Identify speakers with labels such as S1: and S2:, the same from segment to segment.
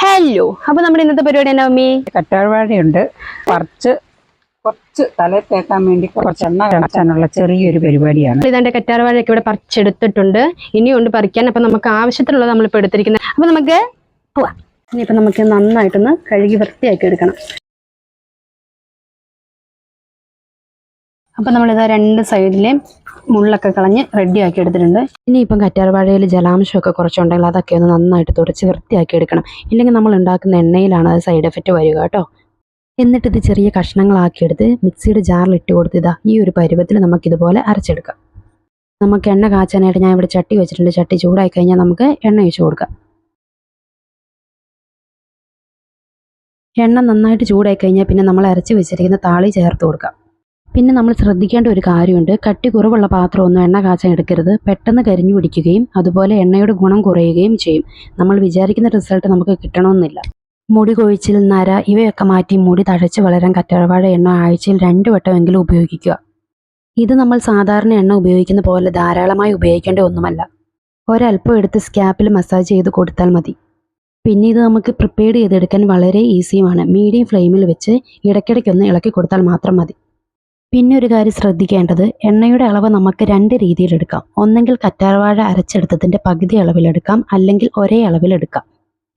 S1: Hello, അപ്പോൾ നമ്മുടെ ഇന്നത്തെ പരിപാടി എന്നാ മമ്മി?
S2: കറ്റാർവാഴയുണ്ട്, കുറച്ച് തലയിൽ തേക്കാൻ വേണ്ടി കുറച്ച് എണ്ണ കാച്ചാനുള്ള ചെറിയൊരു പരിപാടിയാണ്.
S1: ഇതാണ്ട് കറ്റാർവാഴയൊക്കെ ഇവിടെ പറിച്ചെടുത്തിട്ടുണ്ട്, ഇനിയുണ്ട് പറിക്കാൻ. അപ്പം നമുക്ക് ആവശ്യത്തിനുള്ളത് നമ്മളിപ്പോൾ എടുത്തിരിക്കുന്നത്. അപ്പം നമുക്ക് പോവാം. ഇനിയിപ്പോൾ നമുക്ക് നന്നായിട്ടൊന്ന് കഴുകി വൃത്തിയാക്കി എടുക്കണം. അപ്പം നമ്മളിത് രണ്ട് സൈഡിലെയും മുള്ളൊക്കെ കളഞ്ഞ് റെഡിയാക്കി എടുത്തിട്ടുണ്ട്. ഇനിയിപ്പം കറ്റാർവാഴയിൽ ജലാംശമൊക്കെ കുറച്ചുണ്ടെങ്കിൽ അതൊക്കെ ഒന്ന് നന്നായിട്ട് തുടച്ച് വൃത്തിയാക്കി എടുക്കണം. ഇല്ലെങ്കിൽ നമ്മൾ ഉണ്ടാക്കുന്ന എണ്ണയിലാണ് അത് സൈഡ് എഫക്റ്റ് വരിക കേട്ടോ. എന്നിട്ട് ഇത് ചെറിയ കഷ്ണങ്ങളാക്കിയെടുത്ത് മിക്സിയുടെ ജാറിൽ ഇട്ട് കൊടുത്ത് ഈ ഒരു പരുവത്തിൽ നമുക്കിതുപോലെ അരച്ചെടുക്കാം. നമുക്ക് എണ്ണ കാച്ചാനായിട്ട് ഞാൻ ഇവിടെ ചട്ടി വെച്ചിട്ടുണ്ട്. ചട്ടി ചൂടായി കഴിഞ്ഞാൽ നമുക്ക് എണ്ണ ഒഴിച്ച് കൊടുക്കാം. എണ്ണ നന്നായിട്ട് ചൂടായി കഴിഞ്ഞാൽ പിന്നെ നമ്മൾ അരച്ച് വെച്ചിരിക്കുന്ന താളി ചേർത്ത് കൊടുക്കാം. പിന്നെ നമ്മൾ ശ്രദ്ധിക്കേണ്ട ഒരു കാര്യമുണ്ട്, കട്ടി കുറവുള്ള പാത്രമൊന്നും എണ്ണ കാച്ചാൻ എടുക്കരുത്. പെട്ടെന്ന് കരിഞ്ഞു പിടിക്കുകയും അതുപോലെ എണ്ണയുടെ ഗുണം കുറയുകയും ചെയ്യും. നമ്മൾ വിചാരിക്കുന്ന റിസൾട്ട് നമുക്ക് കിട്ടണമെന്നില്ല. മുടി കൊഴിച്ചിൽ, നര ഇവയൊക്കെ മാറ്റി മുടി തഴച്ച് വളരാൻ കറ്റാർവാഴ എണ്ണ ആഴ്ചയിൽ 2 വട്ടമെങ്കിലും ഉപയോഗിക്കുക. ഇത് നമ്മൾ സാധാരണ എണ്ണ ഉപയോഗിക്കുന്ന പോലെ ധാരാളമായി ഉപയോഗിക്കേണ്ട ഒന്നുമല്ല. ഒരല്പം എടുത്ത് സ്കാപ്പിൽ മസാജ് ചെയ്ത് കൊടുത്താൽ മതി. പിന്നെ ഇത് നമുക്ക് പ്രിപ്പയർ ചെയ്തെടുക്കാൻ വളരെ ഈസിയുമാണ്. മീഡിയം ഫ്ലെയിമിൽ വെച്ച് ഇടയ്ക്കിടയ്ക്കൊന്ന് ഇളക്കി കൊടുത്താൽ മാത്രം മതി. പിന്നെ ഒരു കാര്യം ശ്രദ്ധിക്കേണ്ടത്, എണ്ണയുടെ അളവ് നമുക്ക് 2 രീതിയിലെടുക്കാം. ഒന്നെങ്കിൽ കറ്റാർവാഴ അരച്ചെടുത്തതിൻ്റെ പകുതി അളവിലെടുക്കാം, അല്ലെങ്കിൽ ഒരേ അളവിലെടുക്കാം.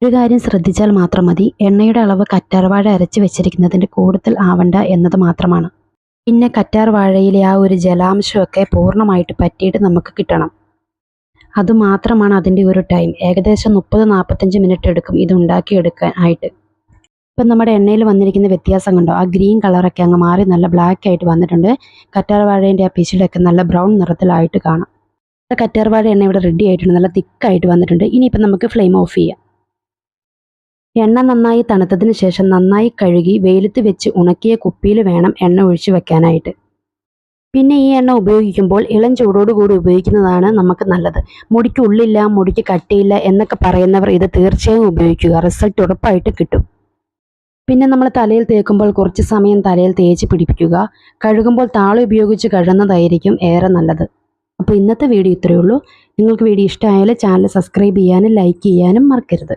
S1: ഒരു കാര്യം ശ്രദ്ധിച്ചാൽ മാത്രം മതി, എണ്ണയുടെ അളവ് കറ്റാർവാഴ അരച്ച് വെച്ചിരിക്കുന്നതിൻ്റെ കൂടുതൽ ആവണ്ട എന്നത് മാത്രമാണ്. പിന്നെ കറ്റാർവാഴയിലെ ആ ഒരു ജലാംശമൊക്കെ പൂർണ്ണമായിട്ട് പറ്റിയിട്ട് നമുക്ക് കിട്ടണം. അതുമാത്രമാണ് അതിൻ്റെ ഒരു ടൈം. ഏകദേശം 30-45 മിനിറ്റ് എടുക്കും ഇത് ഉണ്ടാക്കിയെടുക്കാൻ ആയിട്ട്. ഇപ്പം നമ്മുടെ എണ്ണയിൽ വന്നിരിക്കുന്ന വ്യത്യാസം കണ്ടോ? ആ ഗ്രീൻ കളറൊക്കെ അങ്ങ് മാറി നല്ല ബ്ലാക്ക് ആയിട്ട് വന്നിട്ടുണ്ട്. കറ്റാർവാഴേൻ്റെ ആ പിശിലൊക്കെ നല്ല ബ്രൗൺ നിറത്തിലായിട്ട് കാണാം. കറ്റാർവാഴ എണ്ണ ഇവിടെ റെഡി ആയിട്ടുണ്ട്, നല്ല തിക്കായിട്ട് വന്നിട്ടുണ്ട്. ഇനിയിപ്പം നമുക്ക് ഫ്ലെയിം ഓഫ് ചെയ്യാം. എണ്ണ നന്നായി തണുത്തതിന് ശേഷം നന്നായി കഴുകി വെയിലത്ത് വെച്ച് ഉണക്കിയ കുപ്പിയിൽ വേണം എണ്ണ ഒഴിച്ചു വെക്കാനായിട്ട്. പിന്നെ ഈ എണ്ണ ഉപയോഗിക്കുമ്പോൾ ഇളം ചൂടോടുകൂടി ഉപയോഗിക്കുന്നതാണ് നമുക്ക് നല്ലത്. മുടിക്ക് ഉള്ളില്ല, മുടിക്ക് കട്ടിയില്ല എന്നൊക്കെ പറയുന്നവർ ഇത് തീർച്ചയായും ഉപയോഗിക്കുക. റിസൾട്ട് ഉറപ്പായിട്ട് കിട്ടും. പിന്നെ നമ്മൾ തലയിൽ തേക്കുമ്പോൾ കുറച്ച് സമയം തലയിൽ തേച്ച് പിടിപ്പിക്കുക. കഴുകുമ്പോൾ താളി ഉപയോഗിച്ച് കഴുകുന്നതായിരിക്കും ഏറെ നല്ലത്. അപ്പോൾ ഇന്നത്തെ വീഡിയോ ഇത്രയേ ഉള്ളൂ. നിങ്ങൾക്ക് വീഡിയോ ഇഷ്ടമായാൽ ചാനൽ സബ്സ്ക്രൈബ് ചെയ്യാനും ലൈക്ക് ചെയ്യാനും മറക്കരുത്.